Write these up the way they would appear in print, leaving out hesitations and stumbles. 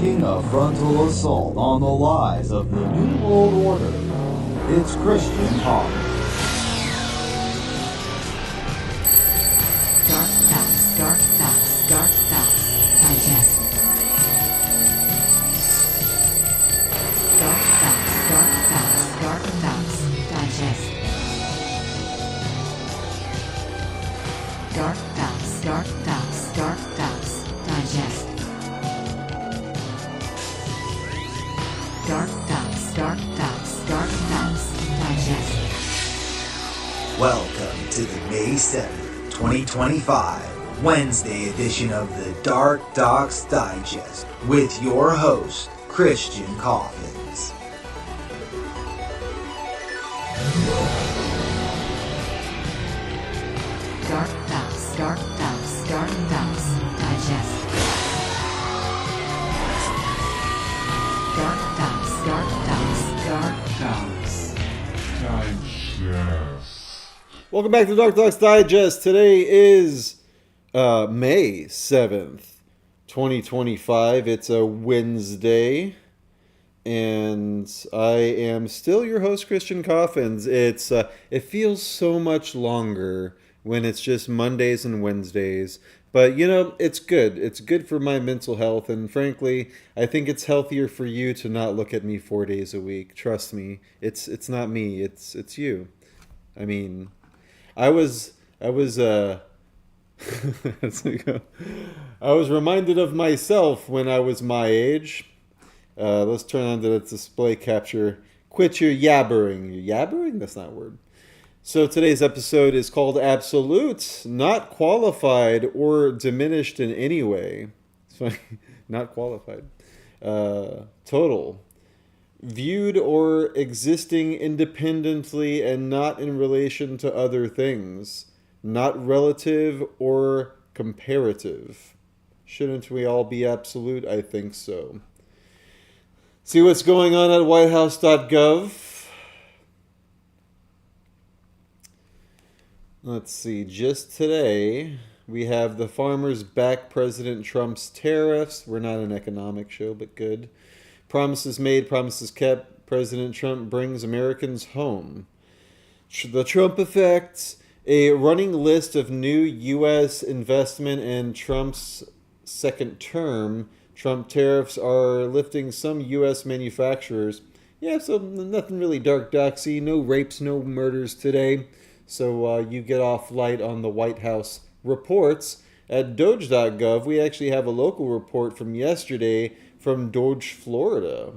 Mounting a frontal assault on the lies of the New World Order. It's Christian Coffins. DarkDox, digest. DarkDox, digest. DarkDox, digest. DarkDox, digest. Welcome to the May 7th, 2025, Wednesday edition of the DarkDox Digest with your host, Christian Coffins. DarkDox, digest. DarkDox, Digest. Welcome back to DarkDox Digest. Today is May 7th, 2025. It's a Wednesday, and I am still your host, Christian Coffins. It feels so much longer when it's just Mondays and Wednesdays. But, you know, it's good. It's good for my mental health, and frankly, I think it's healthier for you to not look at me 4 days a week. Trust me. It's not me. It's you. I mean, I was I was reminded of myself when I was my age. Let's turn on to the display capture. Quit your yabbering. Yabbering? That's not a word. So today's episode is called Absolute, Not Qualified or Diminished in any way. It's funny. Not qualified. Total. Viewed or existing independently and not in relation to other things. Not relative or comparative. Shouldn't we all be absolute? I think so. See what's going on at whitehouse.gov. Let's see, just today, we have the farmers back President Trump's tariffs. We're not an economic show, but good. Promises made, promises kept. President Trump brings Americans home. The Trump effect, a running list of new U.S. investment in Trump's second term. Trump tariffs are lifting some U.S. manufacturers. Yeah, so nothing really dark-doxy. No rapes, no murders today. So you get off light on the White House reports. At Doge.gov, we actually have a local report from yesterday from Doge, Florida.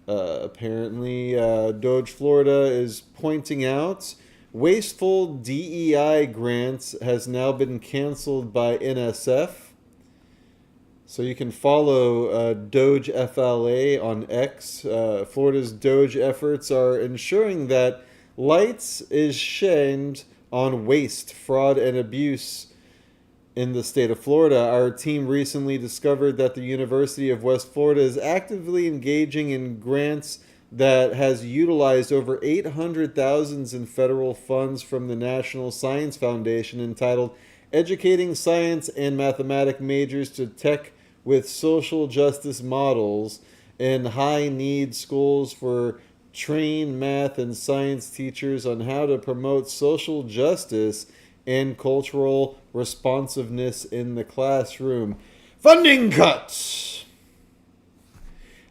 Apparently, Doge, Florida is pointing out wasteful DEI grants has now been canceled by NSF. So you can follow Doge FLA on X. Florida's Doge efforts are ensuring that lights is shined on waste, fraud, and abuse in the state of Florida. Our team recently discovered that the University of West Florida is actively engaging in grants that has utilized over $800,000 in federal funds from the National Science Foundation entitled Educating Science and Mathematics Majors to Tech with Social Justice Models in High-Need Schools for train math and science teachers on how to promote social justice and cultural responsiveness in the classroom. Funding cuts!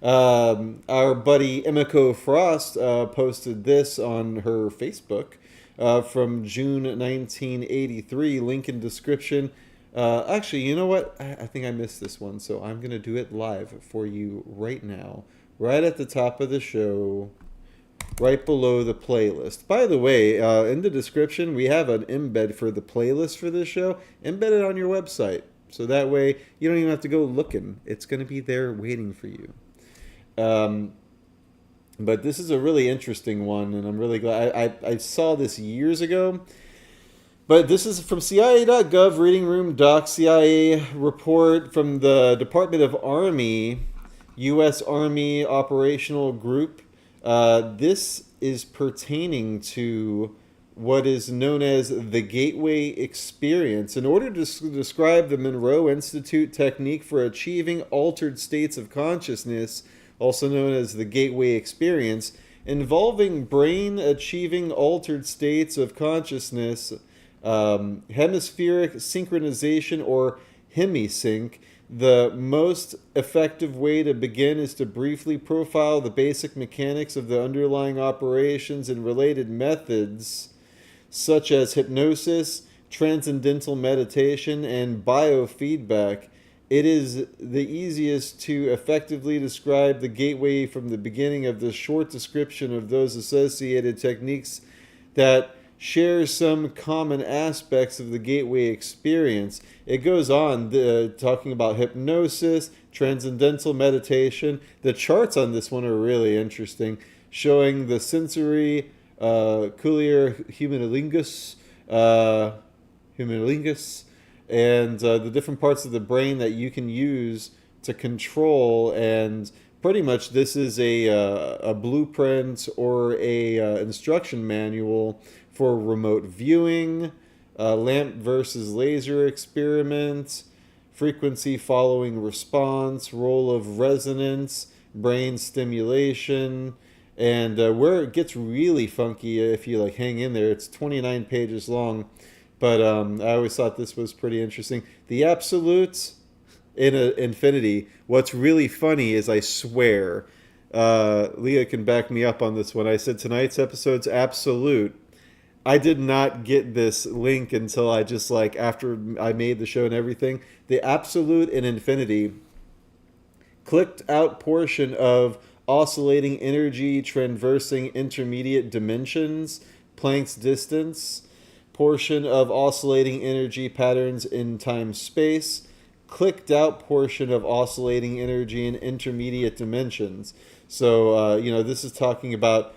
Our buddy Emiko Frost posted this on her Facebook from June 1983. Link in description. Actually, you know what? I think I missed this one, so I'm going to do it live for you right now. Right at the top of the show. Right below the playlist. By the way, in the description, we have an embed for the playlist for this show. Embed it on your website. So that way, you don't even have to go looking. It's going to be there waiting for you. But this is a really interesting one, and I'm really glad. I saw this years ago. But this is from CIA.gov, Reading Room Doc, CIA report from the Department of Army, U.S. Army Operational Group. This is pertaining to what is known as the gateway experience. In order to describe the Monroe Institute technique for achieving altered states of consciousness, also known as the gateway experience, involving brain achieving altered states of consciousness, hemispheric synchronization or hemisync, the most effective way to begin is to briefly profile the basic mechanics of the underlying operations and related methods, such as hypnosis, transcendental meditation, and biofeedback. It is the easiest to effectively describe the gateway from the beginning of the short description of those associated techniques that share some common aspects of the gateway experience. It goes on talking about hypnosis, transcendental meditation. The charts on this one are really interesting, showing the sensory culiar humilingus, and the different parts of the brain that you can use to control. And pretty much this is a blueprint or a instruction manual for remote viewing, lamp versus laser experiment, frequency following response, role of resonance, brain stimulation, and where it gets really funky, if you like hang in there, it's 29 pages long, but I always thought this was pretty interesting. The absolutes in infinity. What's really funny is, I swear, Leah can back me up on this one. I said tonight's episode's absolute. I did not get this link until I just after I made the show and everything. The absolute in infinity, clicked out portion of oscillating energy traversing intermediate dimensions, Planck's distance, portion of oscillating energy patterns in time-space, clicked out portion of oscillating energy in intermediate dimensions. So, this is talking about,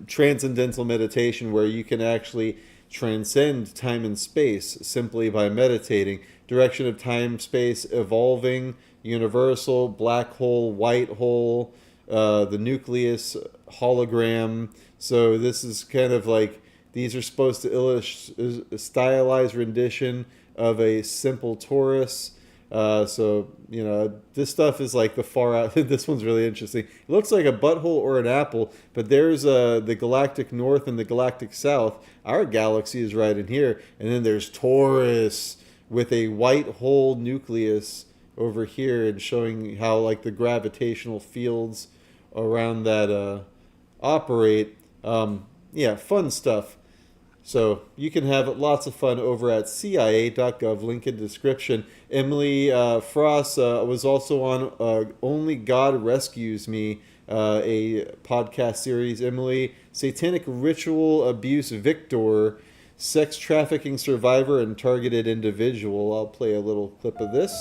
transcendental meditation, where you can actually transcend time and space simply by meditating. Direction of time, space, evolving, universal, black hole, white hole, the nucleus, hologram. So this is kind of these are supposed to illustrate a stylized rendition of a simple torus. This stuff is the far out. This one's really interesting. It looks like a butthole or an apple, but there's the galactic north and the galactic south. Our galaxy is right in here, and then there's Taurus with a white hole nucleus over here, and showing how the gravitational fields around that operate. Fun stuff. So you can have lots of fun over at CIA.gov, link in description. Emily Frost was also on Only God Rescues Me, a podcast series. Emily, satanic ritual abuse victor, sex trafficking survivor, and targeted individual. I'll play a little clip of this.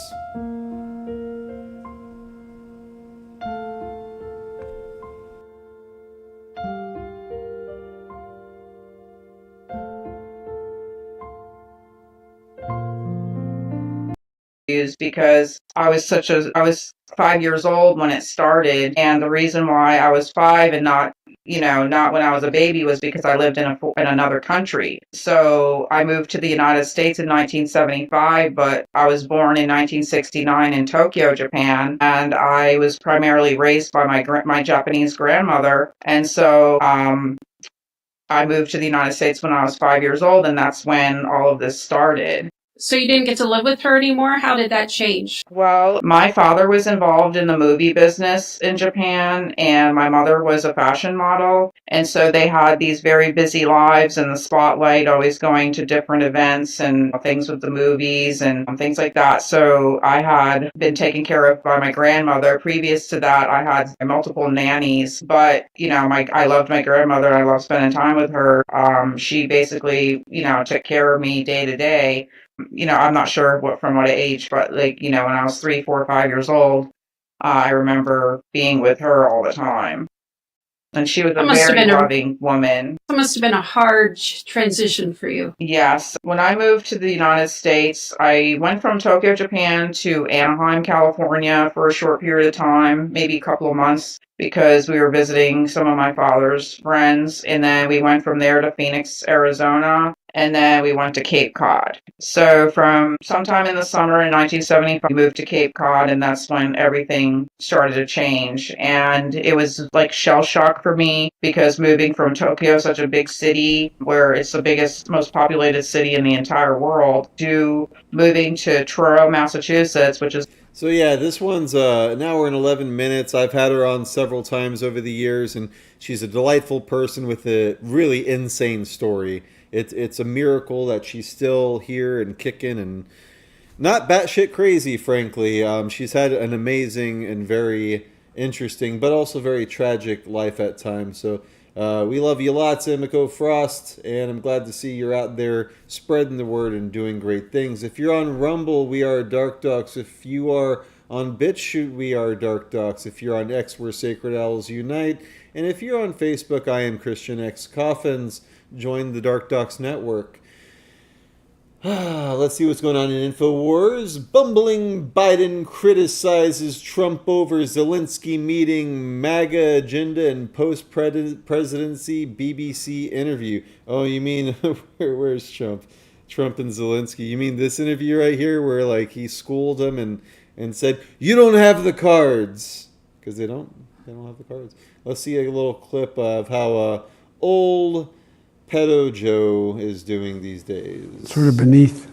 Because I was 5 years old when it started, and the reason why I was 5 and not when I was a baby was because I lived in another country. So I moved to the United States in 1975, but I was born in 1969 in Tokyo, Japan, and I was primarily raised by my Japanese grandmother. And so I moved to the United States when I was 5 years old, and that's when all of this started. So you didn't get to live with her anymore? How did that change? Well, my father was involved in the movie business in Japan, and my mother was a fashion model. And so they had these very busy lives in the spotlight, always going to different events and things with the movies and things like that. So I had been taken care of by my grandmother. Previous to that, I had multiple nannies. But, I loved my grandmother. I loved spending time with her. She basically, took care of me day to day. I'm not sure from what age, but when I was 3, 4, 5 years old, I remember being with her all the time. And she was a That must have very been a- loving woman. That must have been a hard transition for you. Yes. When I moved to the United States, I went from Tokyo, Japan to Anaheim, California for a short period of time, maybe a couple of months, because we were visiting some of my father's friends. And then we went from there to Phoenix, Arizona. And then we went to Cape Cod. So from sometime in the summer in 1975, we moved to Cape Cod, and that's when everything started to change. And it was like shell shock for me because moving from Tokyo, such a big city where it's the biggest, most populated city in the entire world, to moving to Truro, Massachusetts, which is So yeah, this one's an hour and 11 minutes. I've had her on several times over the years, and she's a delightful person with a really insane story. It's a miracle that she's still here and kicking and not batshit crazy, frankly. She's had an amazing and very interesting, but also very tragic life at times. So we love you lots, Emiko Frost, and I'm glad to see you're out there spreading the word and doing great things. If you're on Rumble, we are DarkDox. If you are on BitChute, we are DarkDox. If you're on X, we're Sacred Owls Unite. And if you're on Facebook, I am Christian X Coffins. Join the DarkDox network. Let's see what's going on in InfoWars. Bumbling Biden criticizes Trump over Zelensky meeting, MAGA agenda, and post-presidency BBC interview. Oh, you mean, where's Trump? Trump and Zelensky. You mean this interview right here where like he schooled him and said, you don't have the cards. Because they don't have the cards. Let's see a little clip of how old Pedo Joe is doing these days. Sort of beneath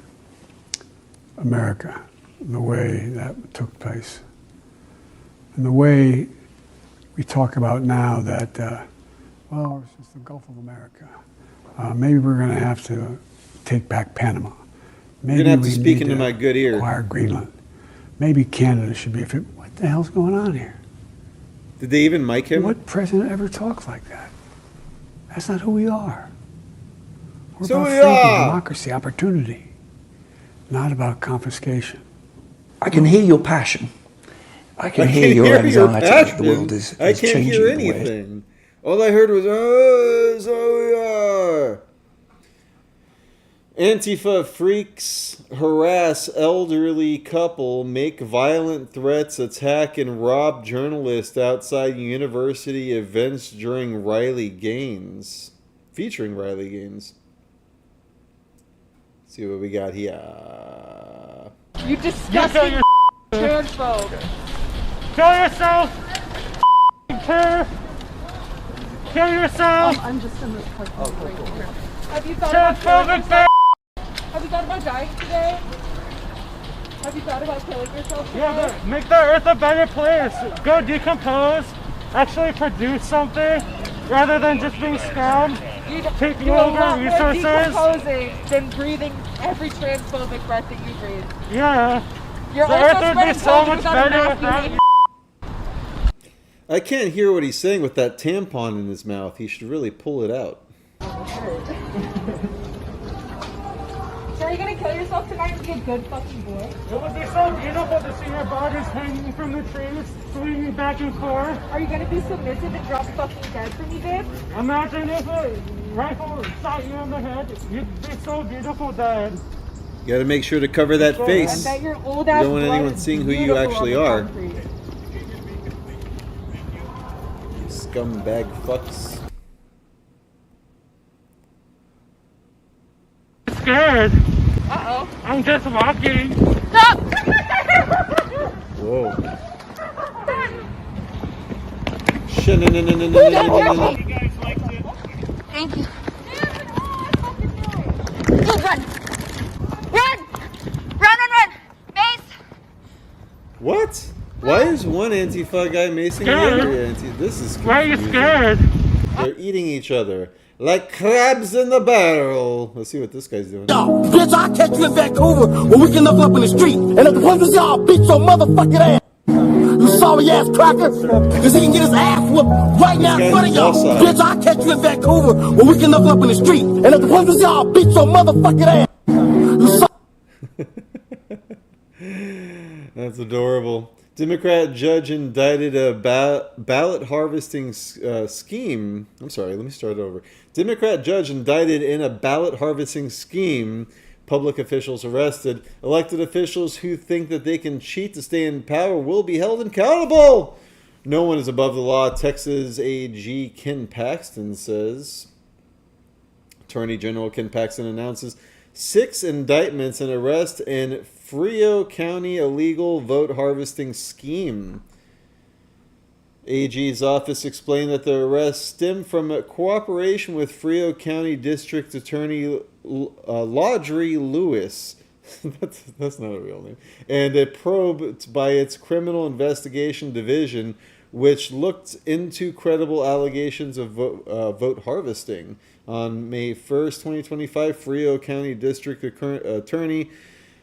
America, the way that took place. And the way we talk about now that, well, it's just the Gulf of America. Maybe we're going to have to take back Panama. Maybe You're going to have to we speak need into my good ear. acquire Greenland. Maybe Canada should be. What the hell's going on here? Did they even mic him? What president ever talks like that? That's not who we are. We're So about we freedom, are. democracy, opportunity, not about confiscation. I can hear your passion. I can hear your anxiety that the world is I can't changing hear in a way. anything. All I heard was, oh, so we are. Antifa freaks harass elderly couple, make violent threats, attack and rob journalist outside university events during Riley Gaines. Featuring Riley Gaines. Let's see what we got here. You disgusting transphobe. Kill yourself! Kill yourself! I'm just in this parking lot right here. Have you thought Transphobic bitch! Have you thought about dying today? Have you thought about killing yourself today? Yeah, but make the earth a better place. Go decompose. Actually produce something rather than just being scammed. Taking You over more resources. decomposing than breathing every transphobic breath that you breathe. Yeah. You're The also earth would be spreading so COVID much without a better mask. without you. I can't hear what he's saying with that tampon in his mouth. He should really pull it out. So are you gonna kill yourself tonight and be a good fucking boy? It would be so beautiful to see your bodies hanging from the trees, swinging back and forth. Are you gonna be submissive and drop fucking dead for me, babe? Imagine if a rifle shot you in the head. You'd be so beautiful dead. You gotta make sure to cover that I face. bet your old You ass don't want blood anyone is seeing who you beautiful actually on the are. concrete. You scumbag fucks. Scared. Uh-oh. I'm just walking. Stop! Whoa. Thank you. Go, run! Run! Run! Mace! What? Why is one Antifa guy macing the other anti? This is confusing. Why are you scared? They're eating each other like crabs in the barrel. Let's see what this guy's doing. Yo, bitch, I'll catch you in Vancouver when we can level up in the street. And if the police see I'll beat your motherfucking ass. You sorry ass cracker. Cause he can get his ass whooped right now in front of y'all. Bitch, I'll catch you in Vancouver when we can level up in the street. And if the police see I'll beat your motherfucking ass. That's adorable. Democrat judge indicted a ballot harvesting scheme. I'm sorry, let me start over. Democrat judge indicted in a ballot harvesting scheme. Public officials arrested. Elected officials who think that they can cheat to stay in power will be held accountable. No one is above the law, Texas AG Ken Paxton says. Attorney General Ken Paxton announces 6 indictments and arrest in Frio County illegal vote harvesting scheme. AG's office explained that the arrests stem from a cooperation with Frio County District Attorney Laudrey Lewis. that's not a real name. And a probe by its Criminal Investigation Division, which looked into credible allegations of vote harvesting. On May 1st, 2025, Frio County District Attorney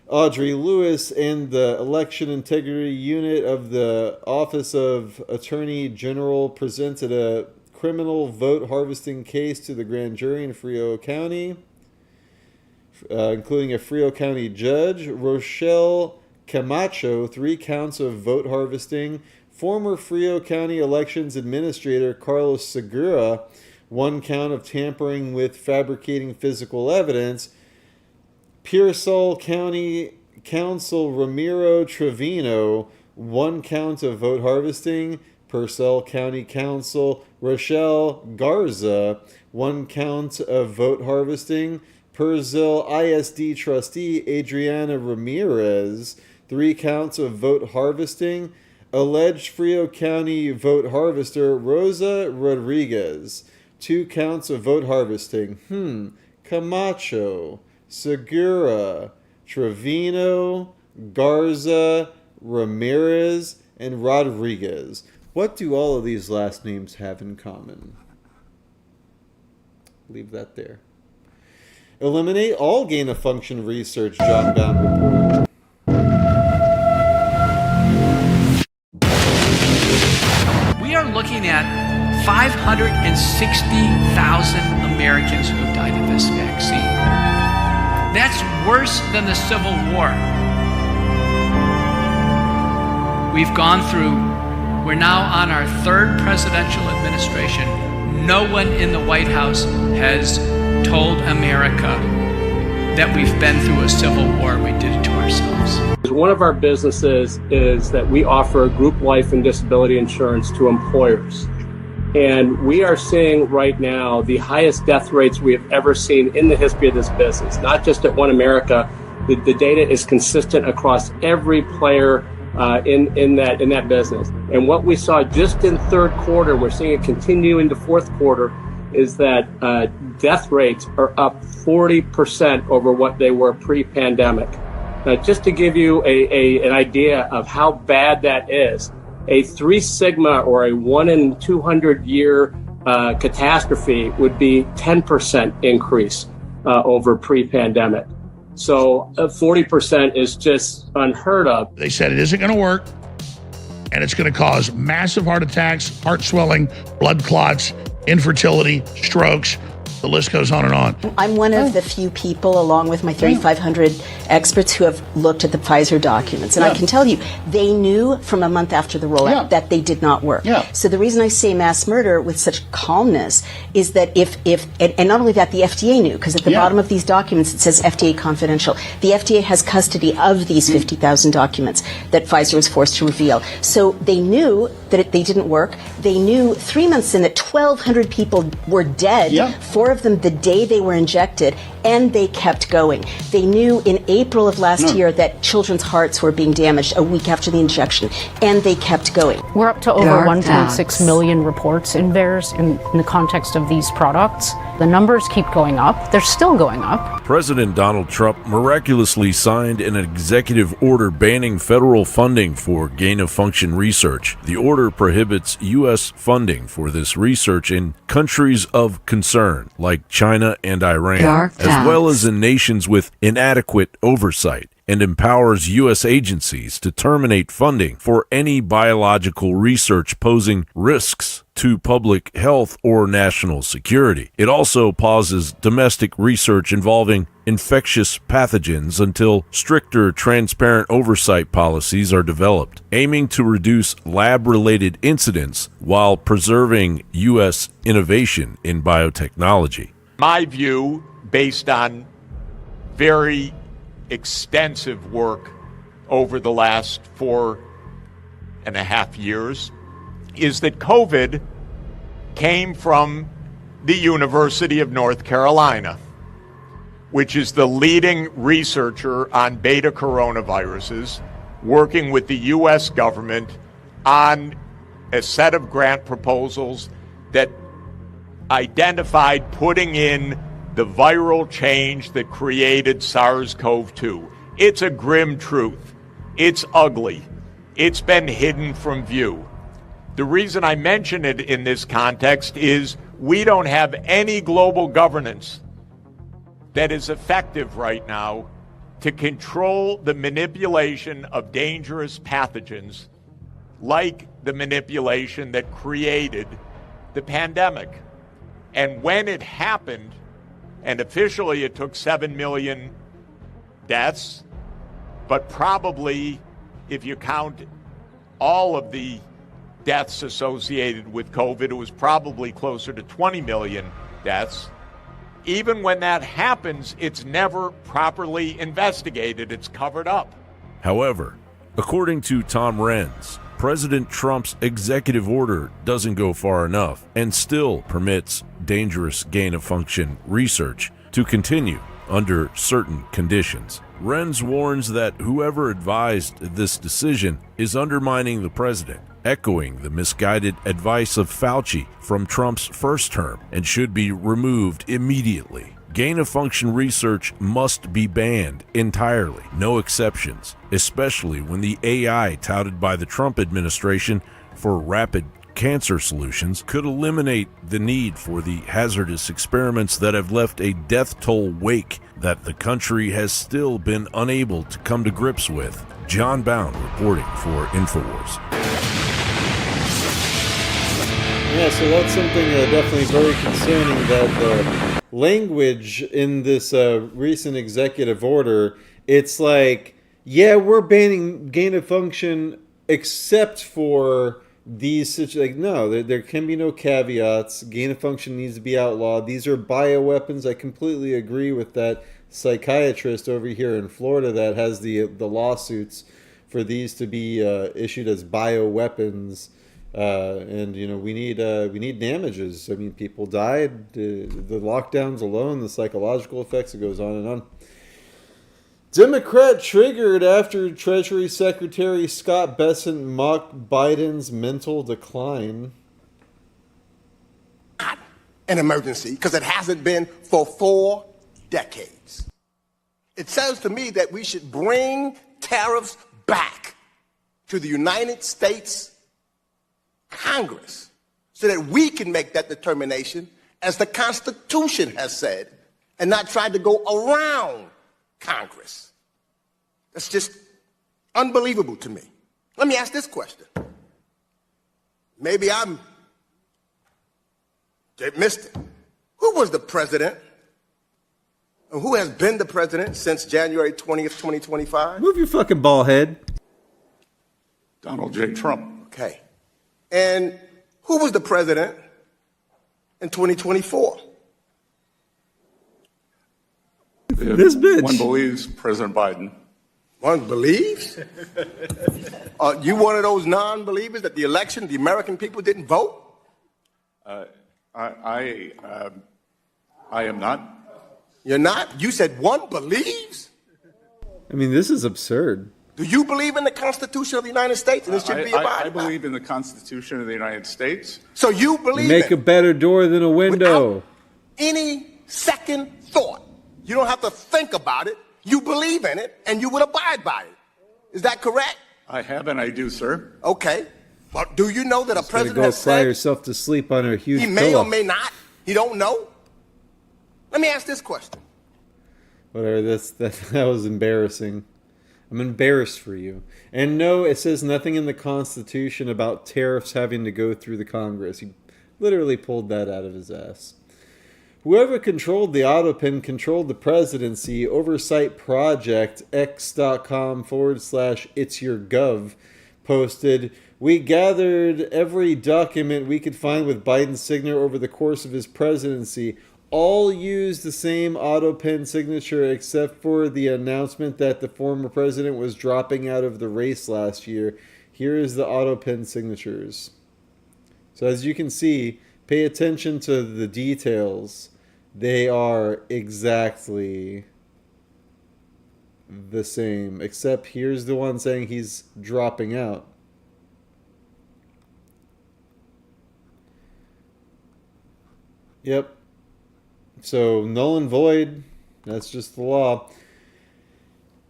Audrey Lewis and the Election Integrity Unit of the Office of Attorney General presented a criminal vote harvesting case to the grand jury in Frio County, including a Frio County judge, Rochelle Camacho, 3 counts of vote harvesting, former Frio County Elections Administrator Carlos Segura, 1 count of tampering with fabricating physical evidence, Pearsall County Council Ramiro Trevino, 1 count of vote harvesting, Purcell County Council Rochelle Garza, 1 count of vote harvesting, Purcell ISD Trustee Adriana Ramirez, 3 counts of vote harvesting, alleged Frio County vote harvester Rosa Rodriguez, 2 counts of vote harvesting, Camacho, Segura, Trevino, Garza, Ramirez, and Rodriguez. What do all of these last names have in common? Leave that there. Eliminate all gain-of-function research, John Bound reported. We are looking at 560,000 Americans who have died of this vaccine. That's worse than the Civil War. We've gone through, we're now on our 3rd presidential administration. No one in the White House has told America that we've been through a civil war. We did it to ourselves. One of our businesses is that we offer group life and disability insurance to employers. And we are seeing right now the highest death rates we have ever seen in the history of this business, not just at One America. The data is consistent across every player in that business. And what we saw just in 3rd quarter, we're seeing it continue into 4th quarter, is that death rates are up 40% over what they were pre-pandemic. Just to give you an idea of how bad that is, a 3 sigma or a 1 in 200 year catastrophe would be 10% increase over pre-pandemic. So 40% is just unheard of. They said it isn't going to work, and it's going to cause massive heart attacks, heart swelling, blood clots, infertility, strokes. The list goes on and on. I'm one of the few people, along with my 3,500 experts, who have looked at the Pfizer documents. And I can tell you, they knew from a month after the rollout that they did not work. So the reason I say mass murder with such calmness is that and not only that, the FDA knew, because at the bottom of these documents it says FDA confidential. The FDA has custody of these 50,000 documents that Pfizer was forced to reveal. So they knew that they didn't work. They knew 3 months in that 1,200 people were dead. 4 of them the day they were injected, and they kept going. They knew in April of last year that children's hearts were being damaged a week after the injection, and they kept going. We're up to over 1.6 million reports in VAERS in the context of these products. The numbers keep going up. They're still going up. President Donald Trump miraculously signed an executive order banning federal funding for gain-of-function research. The order prohibits U.S. funding for this research in countries of concern, like China and Iran, as well as in nations with inadequate oversight. and empowers U.S. agencies to terminate funding for any biological research posing risks to public health or national security. It also pauses domestic research involving infectious pathogens until stricter, transparent oversight policies are developed, aiming to reduce lab-related incidents while preserving U.S. innovation in biotechnology. My view, based on very extensive work over the last 4.5 years, is that COVID came from the University of North Carolina, which is the leading researcher on beta coronaviruses, working with the U.S. government on a set of grant proposals that identified putting in the viral change that created SARS-CoV-2. It's a grim truth. It's ugly. It's been hidden from view. The reason I mention it in this context is we don't have any global governance that is effective right now to control the manipulation of dangerous pathogens like the manipulation that created the pandemic. And when it happened, and officially it took 7 million deaths, but probably if you count all of the deaths associated with COVID, it was probably closer to 20 million deaths. Even when that happens, it's never properly investigated. It's covered up. However, according to Tom Renz, President Trump's executive order doesn't go far enough and still permits dangerous gain-of-function research to continue under certain conditions. Renz warns that whoever advised this decision is undermining the president, echoing the misguided advice of Fauci from Trump's first term, and should be removed immediately. Gain-of-function research must be banned entirely, no exceptions, especially when the AI touted by the Trump administration for rapid cancer solutions could eliminate the need for the hazardous experiments that have left a death toll wake that the country has still been unable to come to grips with. John Bound reporting for InfoWars. Yeah, so that's something definitely very concerning, that the language in this recent executive order, it's like, yeah, we're banning gain of function except for these situations. Like, no, there can be no caveats. Gain of function needs to be outlawed. These are bioweapons. I completely agree with that psychiatrist over here in Florida that has the lawsuits for these to be issued as bioweapons. And you know, we need damages. I mean, people died, the lockdowns alone, the psychological effects, it goes on and on. Democrat triggered after Treasury Secretary Scott Bessent mocked Biden's mental decline. An emergency, because it hasn't been for 4 decades. It says to me that we should bring tariffs back to the United States Congress so that we can make that determination as the Constitution has said, and not try to go around Congress. That's just unbelievable to me. Let me ask this question. Maybe they missed it. Who was the president, and who has been the president since January 20th, 2025? Move your fucking ball head. Donald J. Trump. Okay. And who was the president in 2024? This bitch. One believes President Biden. One believes? You one of those non-believers that the election, the American people didn't vote? I am not. You're not? You said one believes? I mean, this is absurd. Do you believe in the Constitution of the United States and it should be abided I believe in the Constitution of the United States. So you believe Make a better door than a window. Without any second thought. You don't have to think about it. You believe in it and you would abide by it. Is that correct? I have and I do, sir. Okay. But do you know that a president go has cry said yourself to sleep on a huge he may pillow. or may not? He don't know? Let me ask this question. Whatever, that was embarrassing. I'm embarrassed for you. And no, it says nothing in the Constitution about tariffs having to go through the Congress. He literally pulled that out of his ass. Whoever controlled the autopin controlled the presidency. Oversight Project, x.com/itsyourgov, posted, "We gathered every document we could find with Biden's signature over the course of his presidency. All used the same autopin signature except for the announcement that the former president was dropping out of the race last year. Here is the autopin signatures." So as you can see, pay attention to the details. They are exactly the same, except here's the one saying he's dropping out. Yep. So null and void. That's just the law.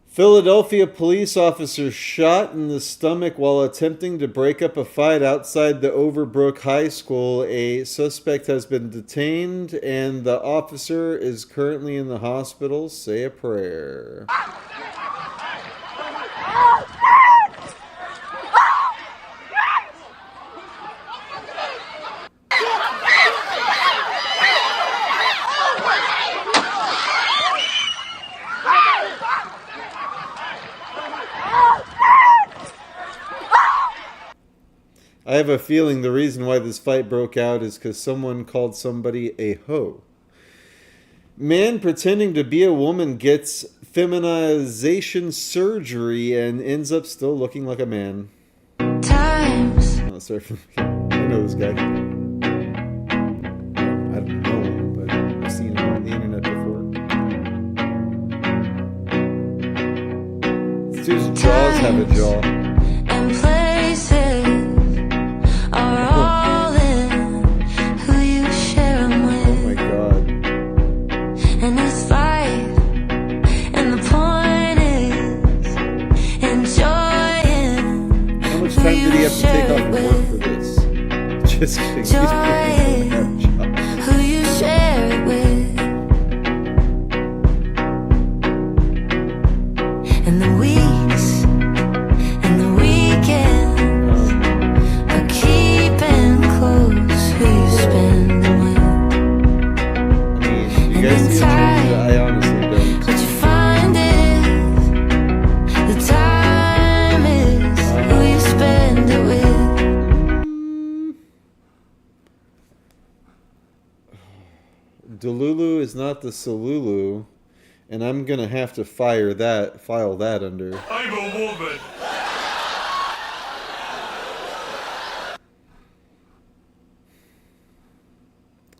Philadelphia police officer shot in the stomach while attempting to break up a fight outside the Overbrook High School. A suspect has been detained and the officer is currently in the hospital. Say a prayer. I have a feeling the reason why this fight broke out is because someone called somebody a hoe. Man pretending to be a woman gets feminization surgery and ends up still looking like a man. Times. Oh, sorry. I know this guy. I don't know him, but I've seen him on the internet before. This dude's jaws have a jaw. And places are all in who you share them with. Oh my god. And it's fight, and the point is enjoying. How much time did he have to take off of work for this? Just kidding. He's pretty who you share it with. And the weeks and the weekends are keeping close who you spend them with. You guys see a change? I honestly don't. What you find is the time is who you spend it with. Delulu is not the Salulu, and I'm gonna have to file that under. I'm a woman.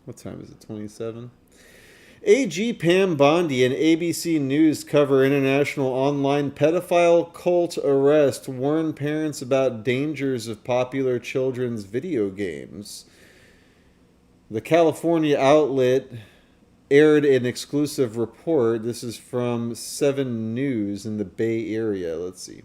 What time is it? 27? AG Pam Bondi and ABC News cover international online pedophile cult arrest, warn parents about dangers of popular children's video games. The California outlet aired an exclusive report. This is from 7 News in the Bay Area. Let's see.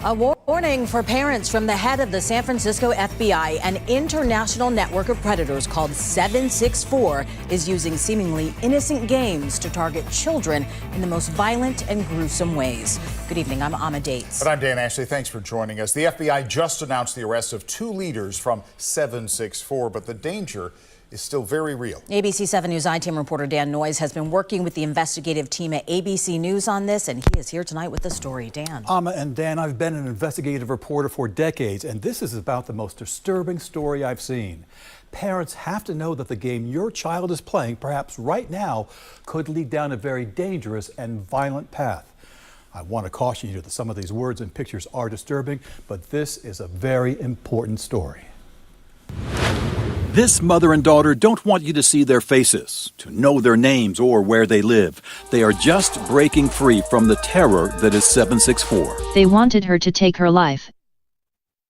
A warning for parents from the head of the San Francisco FBI. An international network of predators called 764 is using seemingly innocent games to target children in the most violent and gruesome ways. Good evening, I'm Amma Dates. And I'm Dan Ashley. Thanks for joining us. The FBI just announced the arrest of 2 leaders from 764, but the danger is still very real. ABC 7 News I-Team reporter Dan Noyes has been working with the investigative team at ABC News on this, and he is here tonight with the story. Dan. Amma and Dan, I've been an investigative reporter for decades, and this is about the most disturbing story I've seen. Parents have to know that the game your child is playing, perhaps right now, could lead down a very dangerous and violent path. I want to caution you that some of these words and pictures are disturbing, but this is a very important story. This mother and daughter don't want you to see their faces, to know their names or where they live. They are just breaking free from the terror that is 764. They wanted her to take her life,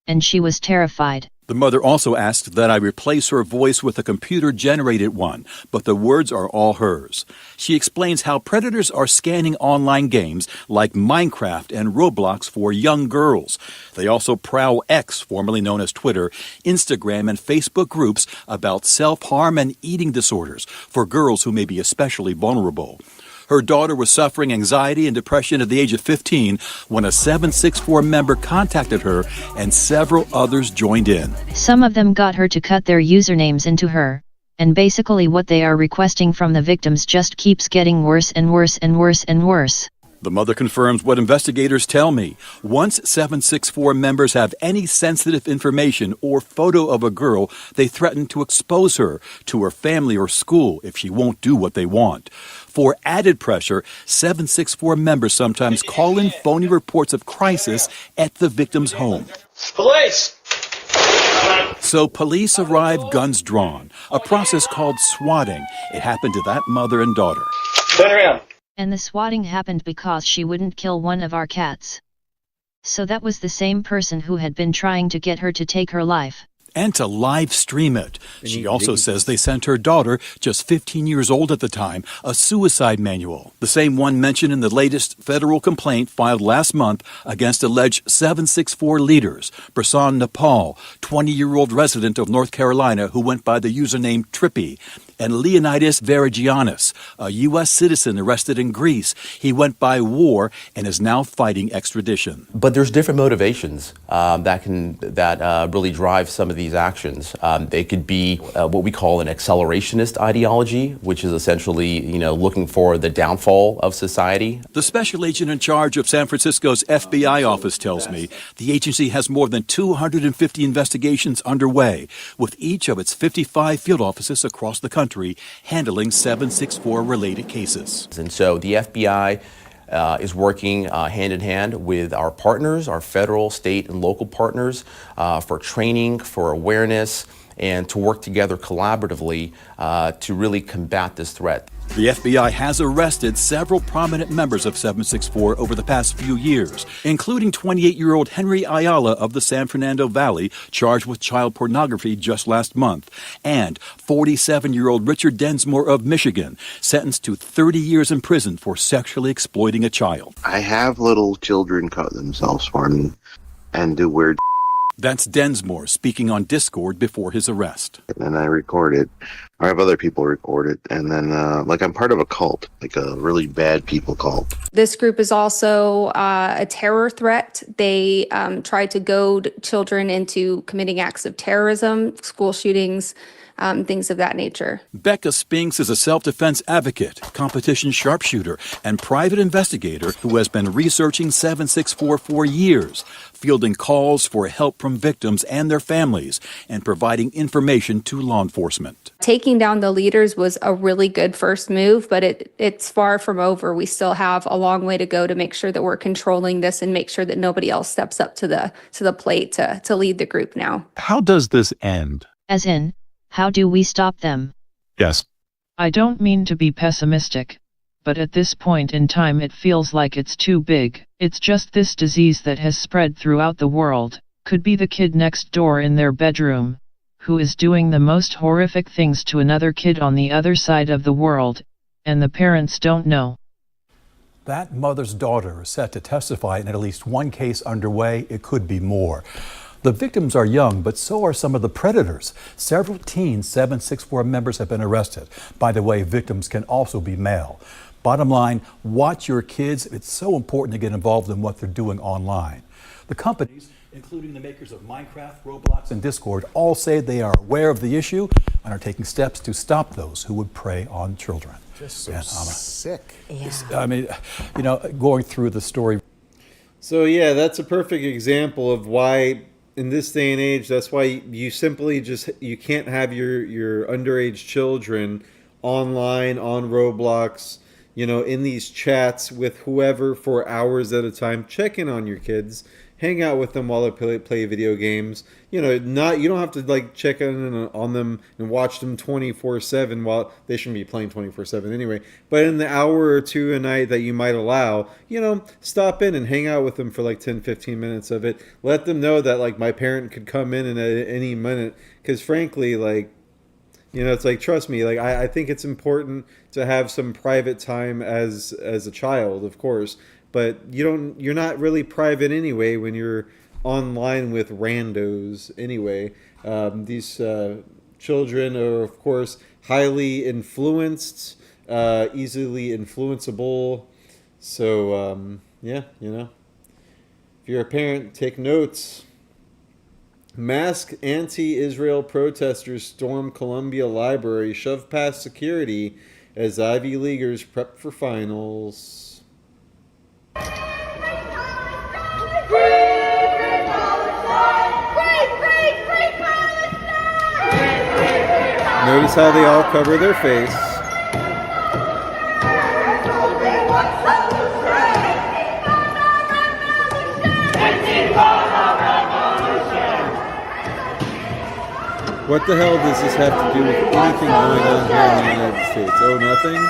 and she was terrified. The mother also asked that I replace her voice with a computer-generated one, but the words are all hers. She explains how predators are scanning online games like Minecraft and Roblox for young girls. They also prowl X, formerly known as Twitter, Instagram, and Facebook groups about self-harm and eating disorders for girls who may be especially vulnerable. Her daughter was suffering anxiety and depression at the age of 15 when a 764 member contacted her and several others joined in. Some of them got her to cut their usernames into her, and basically what they are requesting from the victims just keeps getting worse and worse and worse and worse. The mother confirms what investigators tell me. Once 764 members have any sensitive information or photo of a girl, they threaten to expose her to her family or school if she won't do what they want. For added pressure, 764 members sometimes call in phony reports of crisis at the victim's home. Police! So police arrive guns drawn, a process called swatting. It happened to that mother and daughter. Turn around. And the swatting happened because she wouldn't kill one of our cats. So that was the same person who had been trying to get her to take her life. And to live stream it. She also says they sent her daughter, just 15 years old at the time, a suicide manual. The same one mentioned in the latest federal complaint filed last month against alleged 764 leaders. Prasan Nepal, 20-year-old resident of North Carolina who went by the username Trippy, and Leonidas Verigiannis, a U.S. citizen arrested in Greece. He went by War and is now fighting extradition. But there's different motivations that really drive some of these actions. They could be what we call an accelerationist ideology, which is essentially, looking for the downfall of society. The special agent in charge of San Francisco's FBI office tells me the agency has more than 250 investigations underway, with each of its 55 field offices across the country handling 764 related cases. And so the FBI is working hand in hand with our partners, our federal, state, and local partners for training, for awareness, and to work together collaboratively to really combat this threat. The FBI has arrested several prominent members of 764 over the past few years, including 28-year-old Henry Ayala of the San Fernando Valley, charged with child pornography just last month, and 47-year-old Richard Densmore of Michigan, sentenced to 30 years in prison for sexually exploiting a child. I have little children cut themselves for me and do weird. That's Densmore speaking on Discord before his arrest. And I record it. I have other people record it. And then, I'm part of a cult, like a really bad people cult. This group is also a terror threat. They try to goad children into committing acts of terrorism, school shootings, things of that nature. Becca Spinks is a self-defense advocate, competition sharpshooter, and private investigator who has been researching 764 for years, fielding calls for help from victims and their families, and providing information to law enforcement. Taking down the leaders was a really good first move, but it's far from over. We still have a long way to go to make sure that we're controlling this and make sure that nobody else steps up to the plate to lead the group now. How does this end? As in, how do we stop them? Yes. I don't mean to be pessimistic, but at this point in time it feels like it's too big. It's just this disease that has spread throughout the world. Could be the kid next door in their bedroom, who is doing the most horrific things to another kid on the other side of the world, and the parents don't know. That mother's daughter is set to testify in at least one case underway. It could be more. The victims are young, but so are some of the predators. Several teen 764 members have been arrested. By the way, victims can also be male. Bottom line, watch your kids. It's so important to get involved in what they're doing online. The companies, including the makers of Minecraft, Roblox, and Discord, all say they are aware of the issue and are taking steps to stop those who would prey on children. Just so sick. Yeah. I mean, going through the story. So yeah, that's a perfect example of why in this day and age, that's why you simply you can't have your underage children online, on Roblox, in these chats with whoever for hours at a time. Check in on your kids. Hang out with them while they play video games. You don't have to check in on them and watch them 24/7. While they shouldn't be playing 24/7 anyway. But in the hour or two a night that you might allow, stop in and hang out with them for 10-15 minutes of it. Let them know that my parent could come in at any minute. Because frankly, it's trust me. I think it's important to have some private time as a child, of course. But you're not really private anyway when you're online with randos anyway. These children are, of course, highly influenced easily influenceable. So, yeah, you know, if you're a parent, take notes. Masked anti-Israel protesters storm Columbia Library, shove past security as Ivy Leaguers prep for finals. Notice how they all cover their face. What the hell does this have to do with anything going on here in the United States? Oh, nothing?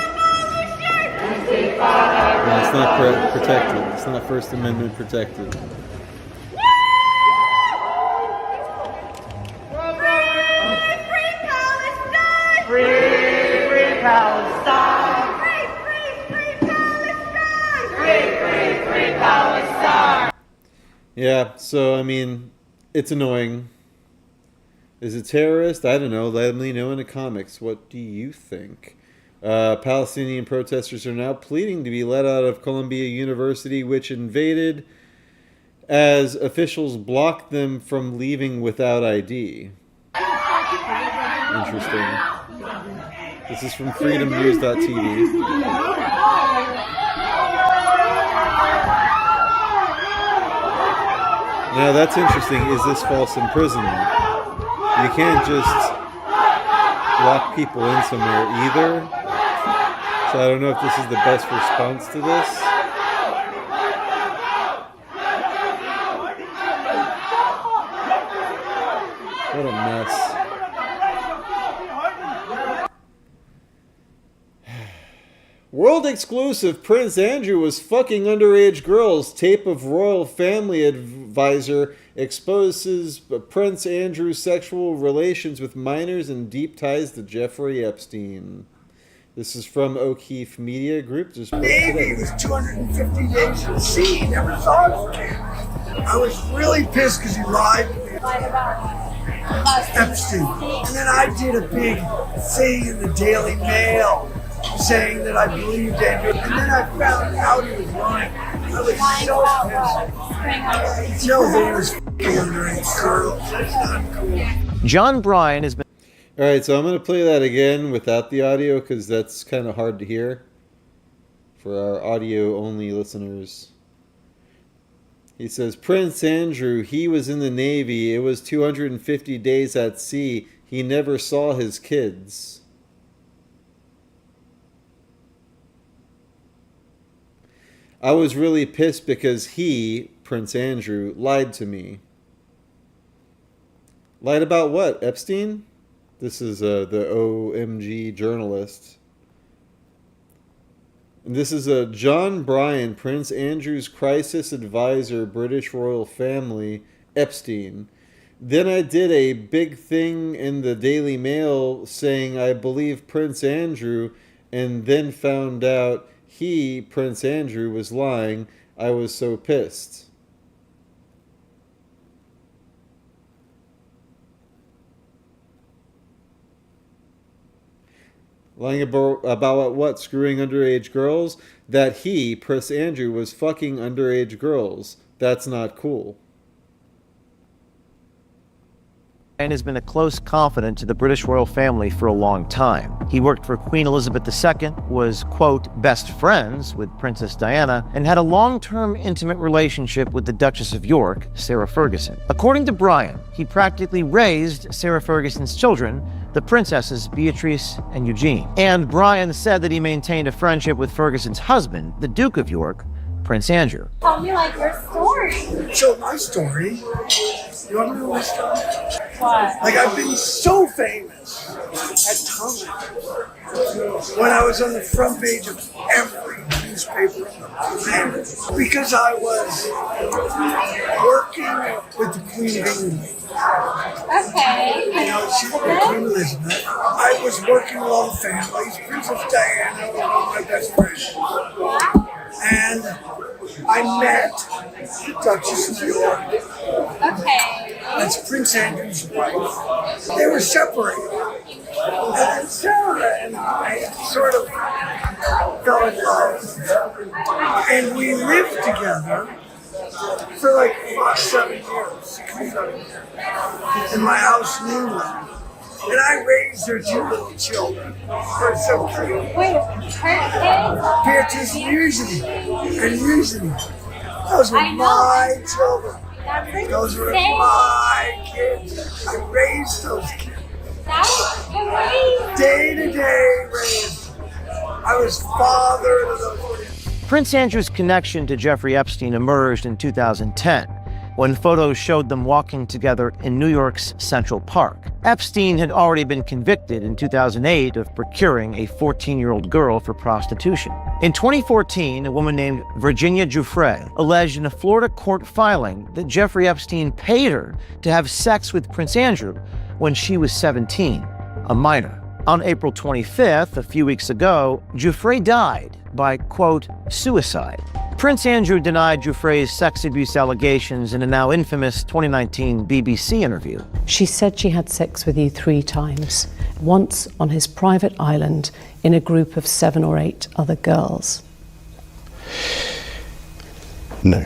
No, it's not protected. It's not First Amendment protected. Free Palestine! Free Palestine! Yeah, so, I mean, it's annoying. Is it terrorist? I don't know. Let me know in the comics. What do you think? Palestinian protesters are now pleading to be let out of Columbia University, which invaded as officials blocked them from leaving without ID. Interesting. This is from freedomnews.tv. Now that's interesting. Is this false imprisonment? You can't just lock people in somewhere either. So I don't know if this is the best response to this. What a mess. World exclusive, Prince Andrew was fucking underage girls. Tape of royal family advisor exposes Prince Andrew's sexual relations with minors and deep ties to Jeffrey Epstein. This is from O'Keefe Media Group. Just Baby was 250 days at sea. He never saw it again. I was really pissed because he lied to me about Epstein. And then I did a big thing in the Daily Mail saying that I believed Andrew, and then I found out he was lying. I was so pissed. No, they was f***ing underage girls. That's not cool. John Bryan has been... Alright, so I'm going to play that again without the audio because that's kind of hard to hear for our audio-only listeners. He says, Prince Andrew, he was in the Navy. It was 250 days at sea. He never saw his kids. I was really pissed because he, Prince Andrew, lied to me. Lied about what? Epstein? This is the OMG journalist. And this is John Bryan, Prince Andrew's crisis advisor, British royal family, Epstein. Then I did a big thing in the Daily Mail saying I believe Prince Andrew, and then found out he, Prince Andrew, was lying. I was so pissed. Lying about what? Screwing underage girls? That he, Prince Andrew, was fucking underage girls. That's not cool. And has been a close confidant to the British royal family for a long time. He worked for Queen Elizabeth II, was, quote, best friends with Princess Diana, and had a long-term intimate relationship with the Duchess of York, Sarah Ferguson. According to Bryan, he practically raised Sarah Ferguson's children, the princesses Beatrice and Eugene. And Bryan said that he maintained a friendship with Ferguson's husband, the Duke of York, Prince Andrew. Tell me like your story. So my story, you want to know my story? What? Like I've been so famous at times when I was on the front page of every newspaper on the planet because I was working with the Queen of England. Okay. You know, she was Queen Elizabeth. I was working with all the families. Princess Diana was one of my best friends. And I met the Duchess of York. Okay. That's Prince Andrew's wife. They were separated. And then Sarah and I sort of fell in love. And we lived together for like 7 years, 6 or 7 years, in my house in Newland. And I raised their 2 little children. They're so cute. Beatrice and usually. Those were my children. Those were my kids. I raised those kids. Day to day raised. I was father to those kids. Prince Andrew's connection to Jeffrey Epstein emerged in 2010, when photos showed them walking together in New York's Central Park. Epstein had already been convicted in 2008 of procuring a 14-year-old girl for prostitution. In 2014, a woman named Virginia Giuffre alleged in a Florida court filing that Jeffrey Epstein paid her to have sex with Prince Andrew when she was 17, a minor. On April 25th, a few weeks ago, Giuffre died by, quote, suicide. Prince Andrew denied Giuffre's sex abuse allegations in a now infamous 2019 BBC interview. She said she had sex with you 3 times, once on his private island in a group of 7 or 8 other girls. No.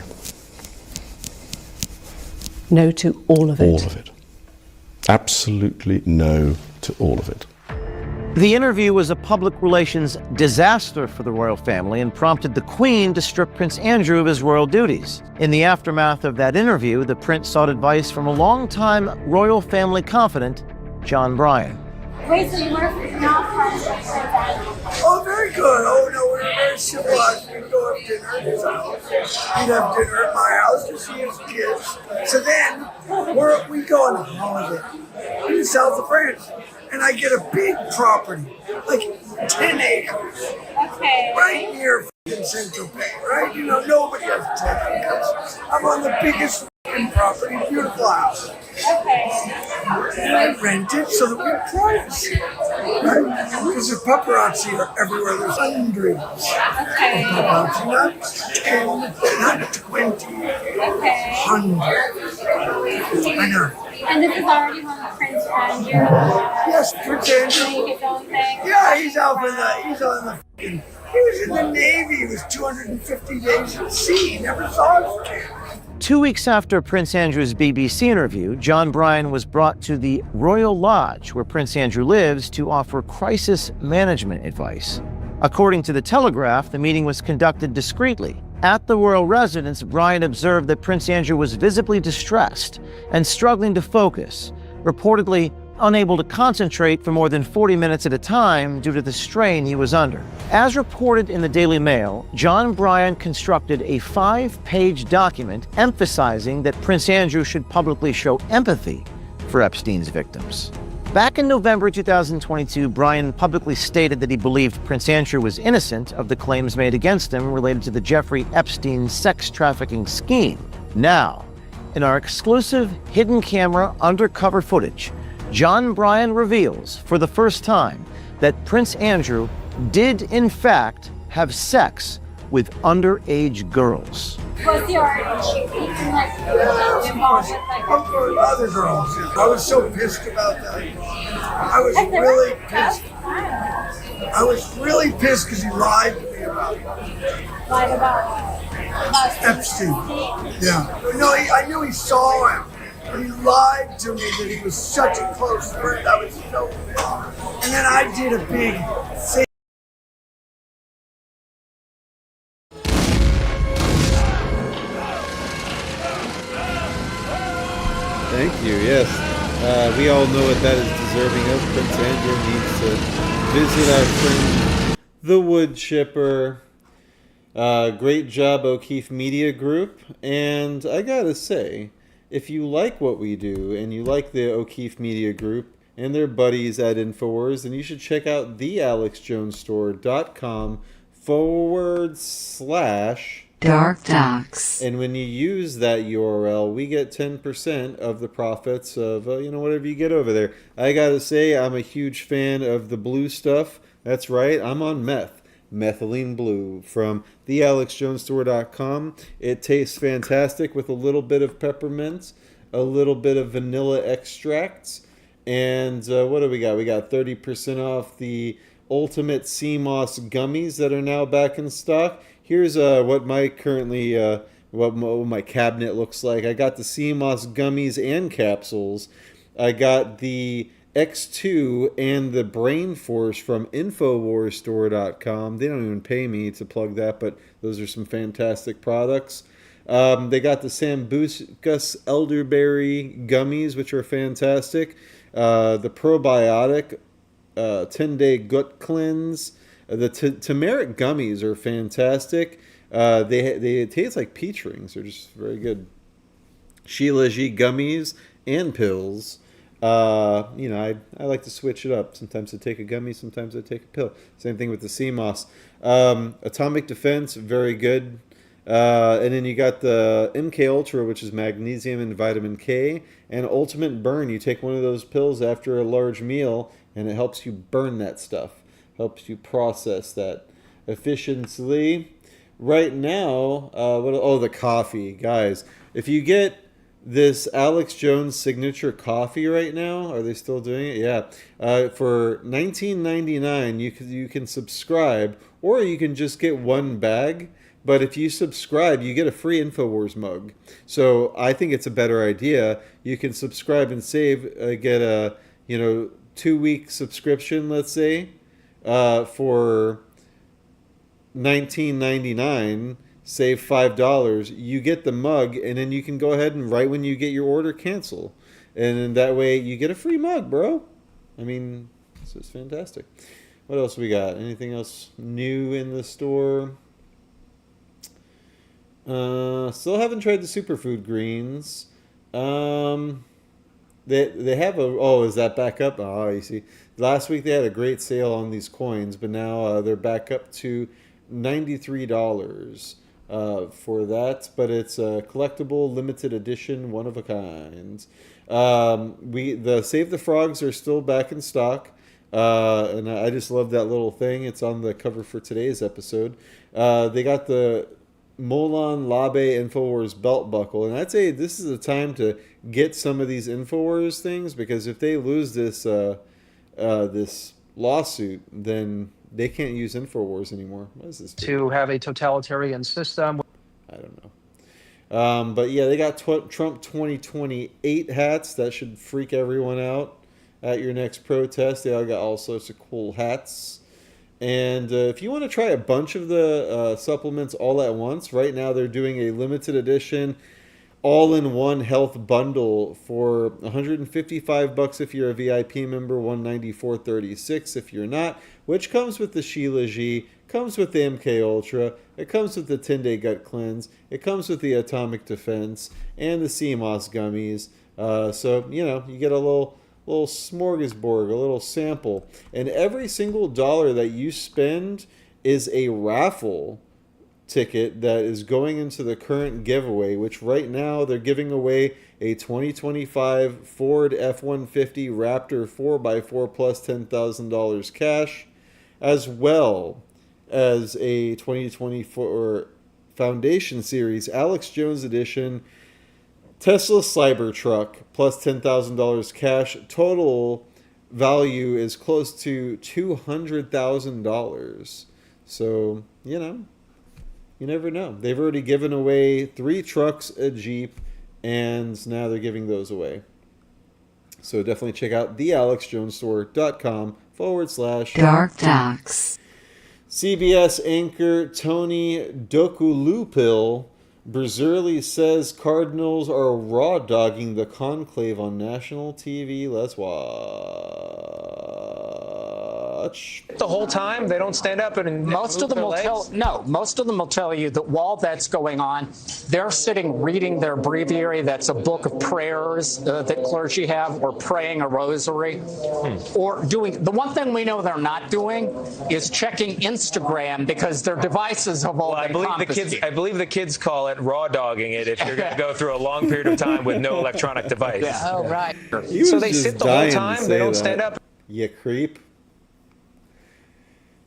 No to all of it? All of it. Absolutely no to all of it. The interview was a public relations disaster for the royal family and prompted the Queen to strip Prince Andrew of his royal duties. In the aftermath of that interview, the prince sought advice from a longtime royal family confidant, John Bryan. Wait, so you were not friends with Prince Andrew? Oh, very good. Oh, no, we were very civilized. We'd go have dinner at his house. He'd have dinner at my house to see his kids. So then, we go on holiday in the south of France. And I get a big property, like 10 acres, right near Saint-Tropez, right? You know, nobody has 10 acres. I'm on the biggest property, beautiful house. And I rent it so that we privacy, right? Because there's paparazzi everywhere. There's hundreds of paparazzi, not 10, not 20, hundreds. I know. And this is already one of Prince Andrew. Yes, Prince Andrew. Yeah, he's out in the, he was in the Navy. He was 250 days at sea. He never saw his kid. 2 weeks after Prince Andrew's BBC interview, John Bryan was brought to the Royal Lodge, where Prince Andrew lives, to offer crisis management advice. According to The Telegraph, the meeting was conducted discreetly. At the royal residence, Bryan observed that Prince Andrew was visibly distressed and struggling to focus, reportedly unable to concentrate for more than 40 minutes at a time due to the strain he was under. As reported in the Daily Mail, John Bryan constructed a 5-page document emphasizing that Prince Andrew should publicly show empathy for Epstein's victims. Back in November 2022, Bryan publicly stated that he believed Prince Andrew was innocent of the claims made against him related to the Jeffrey Epstein sex trafficking scheme. Now, in our exclusive hidden camera undercover footage, John Bryan reveals for the first time that Prince Andrew did in fact have sex with underage girls. Was he already involved with other girls? I was so pissed about that. I was really pissed. I was really pissed because he lied to me about it. Lied about Epstein. Yeah. No, I knew he saw him, but he lied to me that he was such a close friend. I was so pissed. And then I did a big thing. Thank you, yes. We all know what that is deserving of. Prince Andrew needs to visit our friend, the wood chipper. Great job, O'Keefe Media Group. And I gotta say, if you like what we do and you like the O'Keefe Media Group and their buddies at InfoWars, then you should check out thealexjonesstore.com/DarkDox. And when you use that URL, we get 10% of the profits of, whatever you get over there. I gotta say, I'm a huge fan of the blue stuff. That's right, I'm on meth. Methylene blue from thealexjonesstore.com. It tastes fantastic with a little bit of peppermint, a little bit of vanilla extracts, And what do we got? We got 30% off the Ultimate Sea Moss gummies that are now back in stock. Here's what my currently what my cabinet looks like. I got the Sea Moss gummies and capsules. I got the X2 and the Brain Force from InfoWarsStore.com. They don't even pay me to plug that, but those are some fantastic products. They got the Sambucus Elderberry gummies, which are fantastic. The probiotic 10-day gut cleanse. The turmeric gummies are fantastic. They taste like peach rings. They're just very good. Sheila G gummies and pills. You know, I like to switch it up. Sometimes I take a gummy, sometimes I take a pill. Same thing with the sea moss. Atomic Defense, very good. And then you got the MK Ultra, which is magnesium and vitamin K, and Ultimate Burn. You take one of those pills after a large meal, and it helps you burn that stuff, helps you process that efficiently. Right now, the coffee, guys. If you get this Alex Jones signature coffee right now, are they still doing it? Yeah. For $19.99, you can subscribe, or you can just get one bag. But if you subscribe, you get a free InfoWars mug. So I think it's a better idea. You can subscribe and save, get a 2-week subscription, let's say, for $19.99. Save $5. You get the mug, and then you can go ahead and right when you get your order, cancel, and then that way you get a free mug, bro. I mean, this is fantastic. What else we got? Anything else new in the store? Still haven't tried the superfood greens. They have is that back up? Oh, you see, last week they had a great sale on these coins, but now they're back up to $93 for that. But it's a collectible, limited edition, one of a kind. The Save the Frogs are still back in stock. And I just love that little thing. It's on the cover for today's episode. They got the Molon Labe InfoWars belt buckle, and I'd say this is the time to get some of these InfoWars things, because if they lose this this lawsuit, then they can't use InfoWars anymore. What is this? To have a totalitarian system. I don't know. But yeah, they got Trump 2028 hats. That should freak everyone out at your next protest. They all got all sorts of cool hats. And if you want to try a bunch of the supplements all at once, right now they're doing a limited edition all-in-one health bundle for $155 if you're a VIP member, $194.36 if you're not, which comes with the Sheila G, comes with the MK Ultra, it comes with the 10-day gut cleanse, it comes with the Atomic Defense, and the Sea Moss gummies. So, you get a little smorgasbord, a little sample. And every single dollar that you spend is a raffle ticket that is going into the current giveaway, which right now they're giving away a 2025 Ford F-150 Raptor 4x4 plus $10,000 cash, as well as a 2024 Foundation Series Alex Jones Edition Tesla Cybertruck plus $10,000 cash. Total value is close to $200,000. So, you never know. They've already given away 3 trucks, a Jeep, and now they're giving those away. So definitely check out thealexjonesstore.com/DarkDox. CBS anchor Tony Dokulupil Brzurli says Cardinals are raw dogging the conclave on national TV. Let's watch. The whole time they don't stand up and most of them will tell you that while that's going on, they're sitting reading their breviary. That's a book of prayers that clergy have, or praying a rosary, or doing the one thing we know they're not doing is checking Instagram, because their devices have all been confiscated. I believe the kids call it raw dogging it if you're going to go through a long period of time with no electronic device. Yeah. Oh, right. So they sit the whole time, they don't stand up. You creep.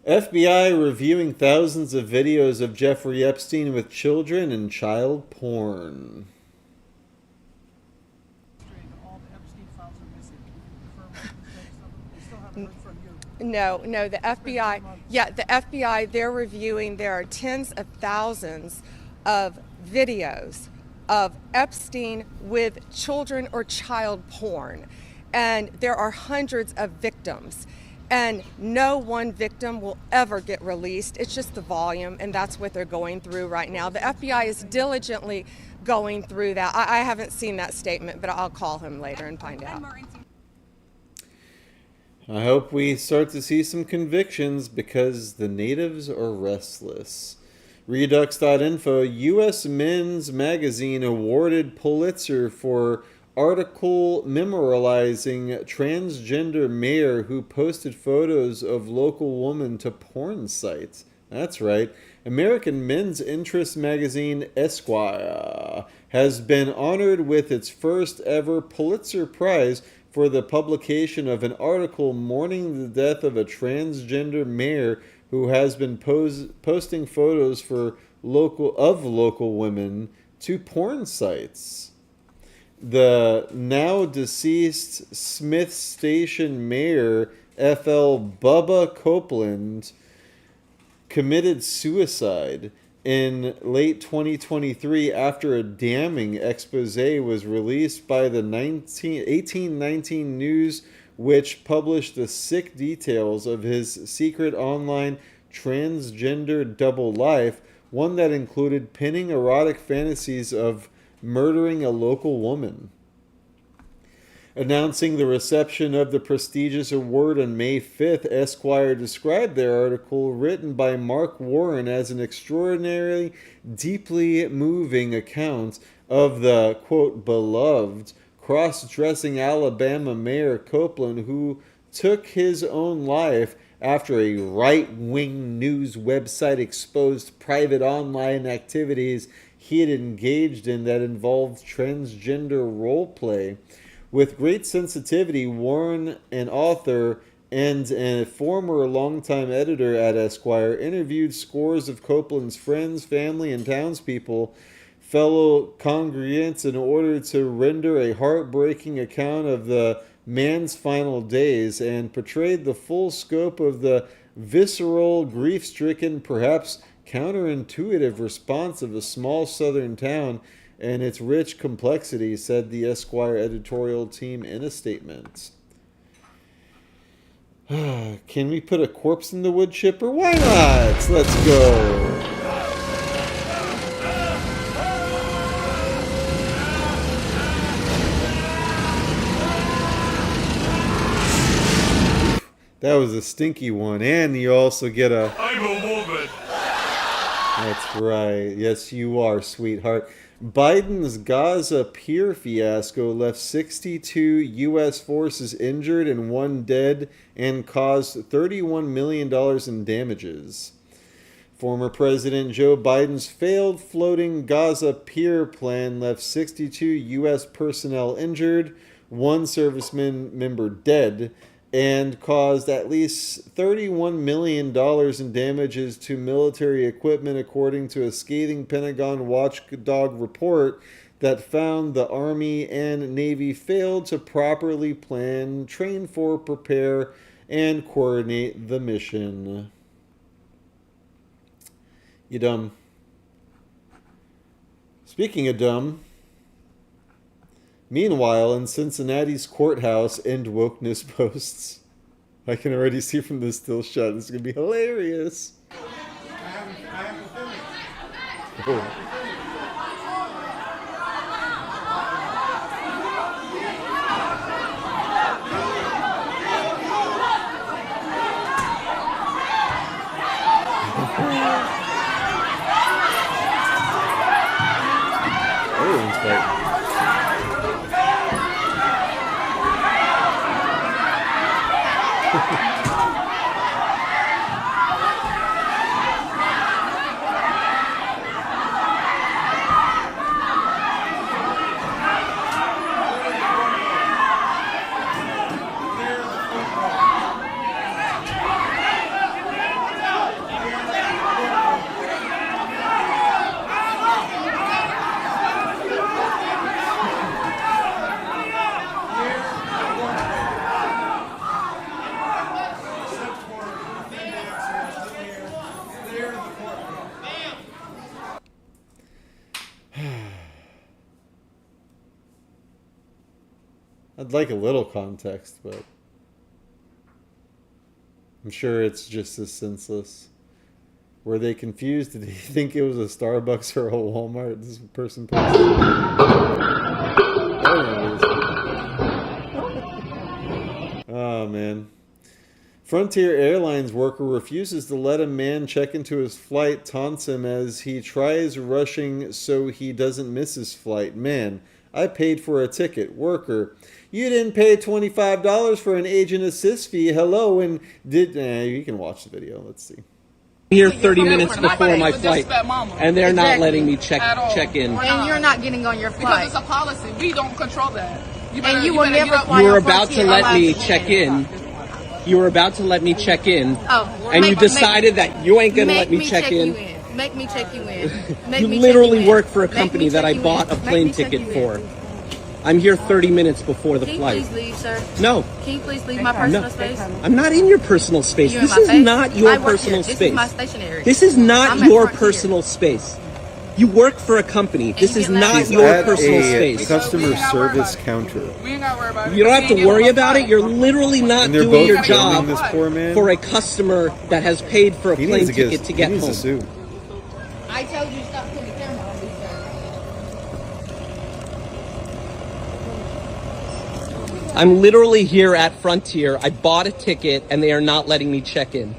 FBI reviewing thousands of videos of Jeffrey Epstein with children and child porn. No, the FBI, the FBI, they're reviewing, there are tens of thousands of videos of Epstein with children or child porn. And there are hundreds of victims. And no one victim will ever get released. It's just the volume, and that's what they're going through right now. The FBI is diligently going through that. I haven't seen that statement, but I'll call him later and find out. I hope we start to see some convictions because the natives are restless. Redux.info, U.S. Men's Magazine awarded Pulitzer for article memorializing transgender mayor who posted photos of local woman to porn sites. That's right. American men's interest magazine Esquire has been honored with its first ever Pulitzer Prize for the publication of an article mourning the death of a transgender mayor who has been posting photos for local women to porn sites. The now deceased Smith Station mayor F.L. Bubba Copeland committed suicide in late 2023 after a damning expose was released by the 1819 News, which published the sick details of his secret online transgender double life, one that included pinning erotic fantasies of murdering a local woman. Announcing the reception of the prestigious award on May 5th, Esquire described their article, written by Mark Warren, as an extraordinarily, deeply moving account of the, quote, beloved, cross-dressing Alabama Mayor Copeland, who took his own life after a right-wing news website exposed private online activities he had engaged in that involved transgender role play. With great sensitivity, Warren, an author and a former longtime editor at Esquire, interviewed scores of Copeland's friends, family, and townspeople, fellow congregants, in order to render a heartbreaking account of the man's final days, and portrayed the full scope of the visceral, grief-stricken, perhaps counterintuitive response of a small southern town and its rich complexity, said the Esquire editorial team in a statement. Can we put a corpse in the wood chipper? Why not? Let's go. That was a stinky one. And you also get a... I'm a woman. That's right. Yes, you are, sweetheart. Biden's Gaza Pier fiasco left 62 U.S. forces injured and 1 dead and caused $31 million in damages. Former President Joe Biden's failed floating Gaza Pier plan left 62 U.S. personnel injured, 1 serviceman member dead, and caused at least $31 million in damages to military equipment, according to a scathing Pentagon watchdog report that found the Army and Navy failed to properly plan, train for, prepare, and coordinate the mission. You dumb. Speaking of dumb, meanwhile, in Cincinnati's courthouse, end wokeness posts. I can already see from this still shot. This is going to be hilarious. Oh. Everyone's fighting. I'd like a little context, but I'm sure it's just as senseless. Were they confused? Did they think it was a Starbucks or a Walmart? This person posted. Oh, man. Frontier Airlines worker refuses to let a man check into his flight, taunts him as he tries rushing so he doesn't miss his flight. Man, I paid for a ticket. Worker, you didn't pay $25 for an agent assist fee. Hello, and did... you can watch the video. Let's see. Here 30 minutes before my flight, and they're not letting me check in. And you're not getting on your flight. Because it's a policy. We don't control that. You were about to let me check in. You were about to let me check in. Oh, and you decided that you ain't going to let me check in. Make me check you in. You literally work for a company that I bought a plane ticket for. I'm here 30 minutes before the flight. Can you please leave, sir? No. Can you please leave my personal space? I'm not in your personal space. This is not your personal space. This is my stationery. This is not your personal space. You work for a company. This is not your personal space. Customer service counter. You don't have to worry about it. You're literally not doing your job this poor man. for a customer that has paid for a plane ticket to get home. I told you to stop putting the camera on me, sir. I'm literally here at Frontier. I bought a ticket and they are not letting me check in.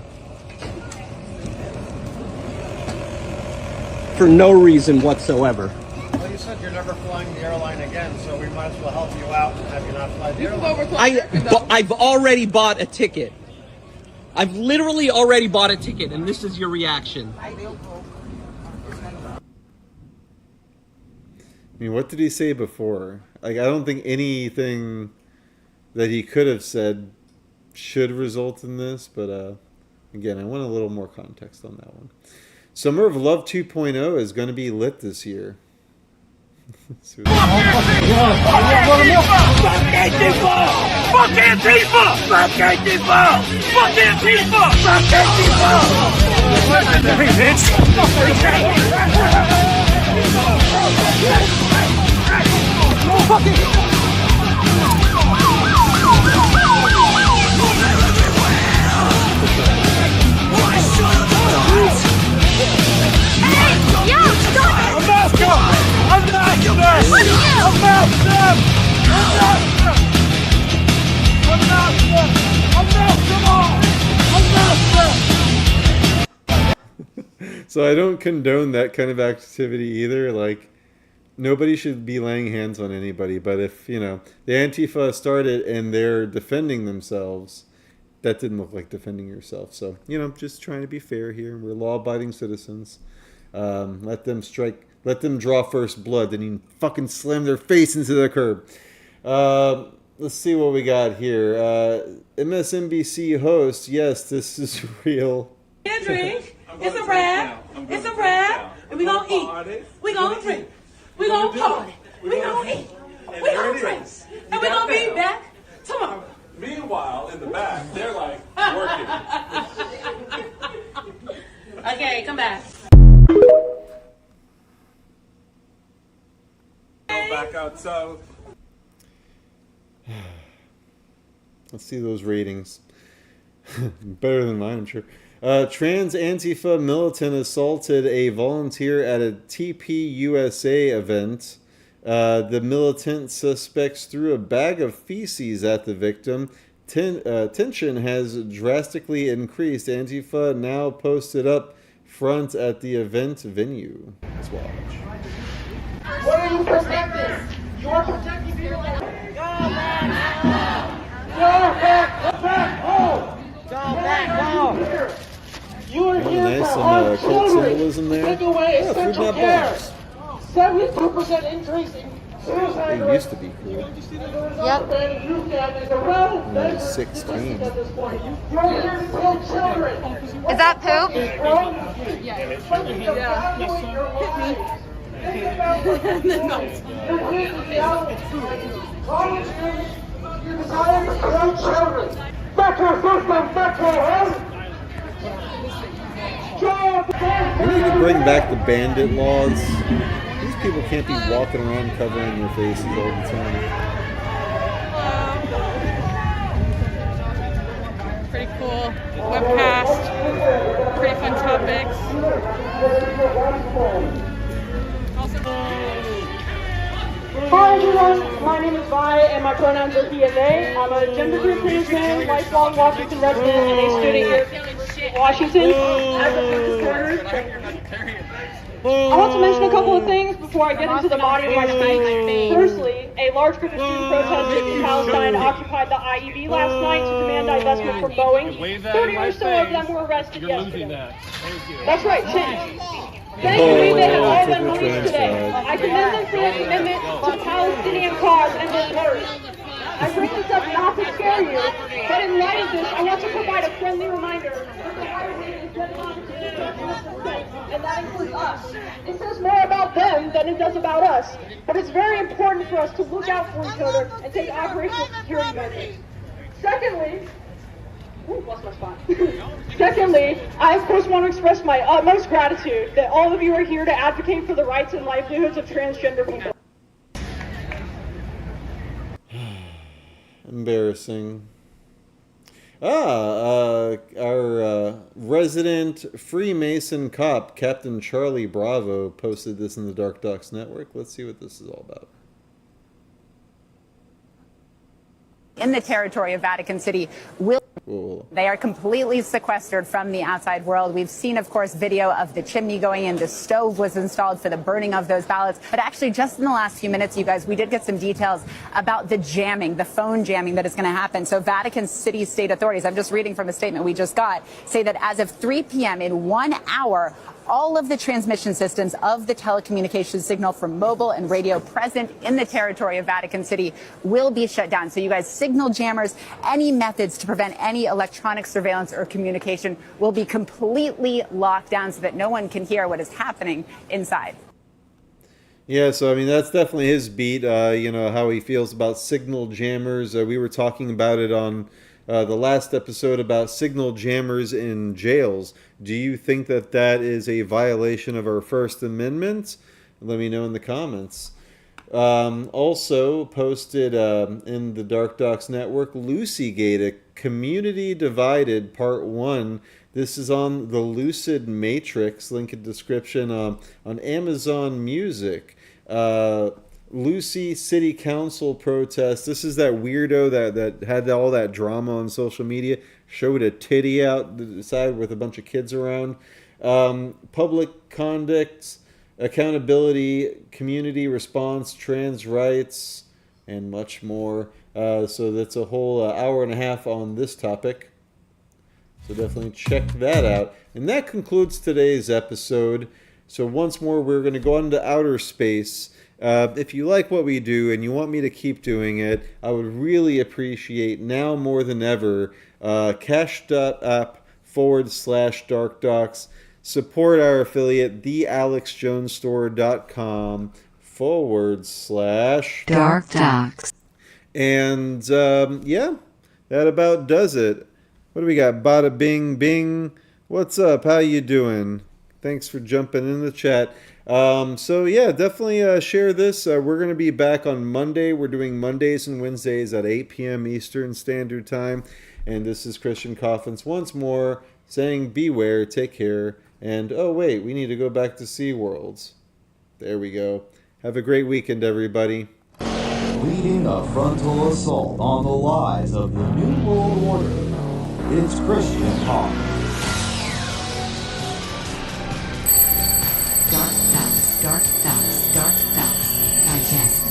For no reason whatsoever. Well, you said you're never flying the airline again, so we might as well help you out and have you not fly the airline. I've already bought a ticket. I've literally already bought a ticket, and this is your reaction. I mean, what did he say before? Like, I don't think anything that he could have said should result in this, but again, I want a little more context on that one. Summer of Love 2.0 is going to be lit this year. Fuck Antifa! Fuck Antifa! Fuck Antifa! Fuck Antifa! Fuck Antifa! Fuck Antifa! So I don't condone that kind of activity either. Like, nobody should be laying hands on anybody. But if, you know, the Antifa started and they're defending themselves, that didn't look like defending yourself. So, you know, just trying to be fair here. We're law-abiding citizens. Let them strike. Let them draw first blood. Then you fucking slam their face into the curb. Let's see what we got here. MSNBC host. Yes, this is real. Can't drink. It's a wrap. It's a wrap. And we gonna eat. We gonna drink. We gonna party. We gonna eat. We gonna drink. And we gonna be back tomorrow. Meanwhile, in the back, they're like working. Okay, come back. Go back out, so. Let's see those ratings. Better than mine, I'm sure. Trans Antifa militant assaulted a volunteer at a TPUSA event. The militant suspects threw a bag of feces at the victim. Tension has drastically increased. Antifa now posted up front at the event venue. Let's watch. What are you protecting? You're protecting your life. Go back home. Go back home. You are here nice, for our cult symbolism there. Take away essential care. 72% increase in suicide It used to be cool. Yep. When I was 16. You're here to kill children. Is that poop? Back to our system, back to our home. We need to bring back the bandit laws. These people can't be walking around covering their faces all the time. cool. Went past pretty fun topics. Hi everyone, my name is Vi and my pronouns are he and they. I'm a genderqueer trans man, lifelong Washington resident, and a student here in Washington as a food supporter. I want to mention a couple of things before I get into the body of my speech. Firstly, a large group of student protesters in Palestine occupied the IEB last night to demand divestment from Boeing. 30 or so of them were arrested yesterday. That's right, 10. Thankfully, they have all been released today. I commend them for their commitment to the Palestinian cause and their work. I bring this up not to scare you, but in light of this, I want to provide a friendly reminder that the IEB is dedicated to and that includes us. It says more about them than it does about us, but it's very important for us to look out for each other and take operational security measures. Secondly, lost my spot. Secondly, I of course want to express my utmost gratitude that all of you are here to advocate for the rights and livelihoods of transgender people. Embarrassing. Our resident Freemason cop, Captain Charlie Bravo, posted this in the DarkDox network. Let's see what this is all about. In the territory of Vatican City they are completely sequestered from the outside world. We've seen, of course, video of the chimney going in. The stove was installed for the burning of those ballots. But actually, just in the last few minutes, you guys, we did get some details about the jamming, the phone jamming that is going to happen. So Vatican City state authorities, I'm just reading from a statement we just got, say that as of 3 p.m. in 1 hour, all of the transmission systems of the telecommunications signal from mobile and radio present in the territory of Vatican City will be shut down. So you guys, signal jammers, any methods to prevent any electronic surveillance or communication will be completely locked down so that no one can hear what is happening inside. Yeah, so I mean, that's definitely his beat, you know, how he feels about signal jammers. We were talking about it on the last episode about signal jammers in jails. Do you think that that is a violation of our First Amendment? Let me know in the comments. Also posted in the DarkDox network, Lucygate, a Community Divided Part 1. This is on the Lucid Matrix, link in description, on Amazon Music. Lucy City Council protest. This is that weirdo that had all that drama on social media. Showed a titty out the side with a bunch of kids around. Public conduct, accountability, community response, trans rights, and much more. So that's a whole hour and a half on this topic. So definitely check that out. And that concludes today's episode. So once more, we're going to go into outer space. If you like what we do and you want me to keep doing it, I would really appreciate now more than ever cash.app/DarkDox. Support our affiliate, thealexjonesstore.com/DarkDox. And yeah, that about does it. What do we got? Bada bing bing. What's up? How you doing? Thanks for jumping in the chat. So yeah, definitely share this. We're going to be back on Monday. We're doing Mondays and Wednesdays at 8 p.m. Eastern Standard Time. And this is Christian Coffins once more saying beware, take care, and oh wait, we need to go back to SeaWorld. There we go. Have a great weekend, everybody. Leading a frontal assault on the lies of the New World Order, it's Christian Coffins. DarkDox, digest. DarkDox, digest.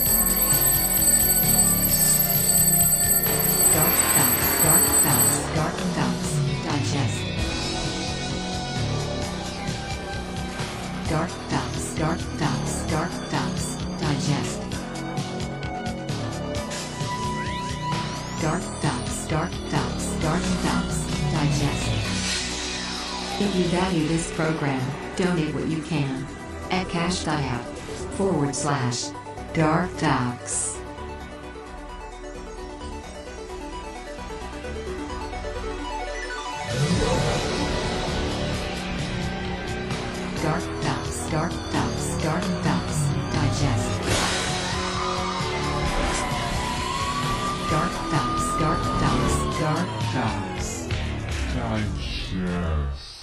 DarkDox, digest. DarkDox, digest. If you value this program, donate what you can at cash.app/DarkDox. DarkDox, digest. DarkDox. digest.